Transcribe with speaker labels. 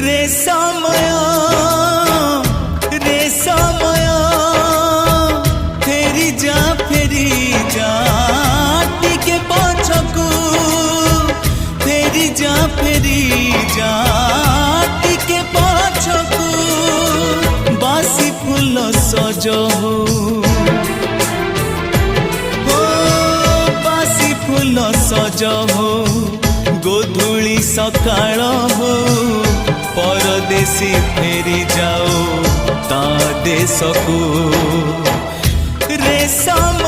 Speaker 1: रे समय फेरी जा टिके पछकू फेरी जा टिके पछकू बासी फूल सज हो बासी फूल सज हो गोधूली सकाळ हो परदेसी फेरी जाओ ता देश को रे समय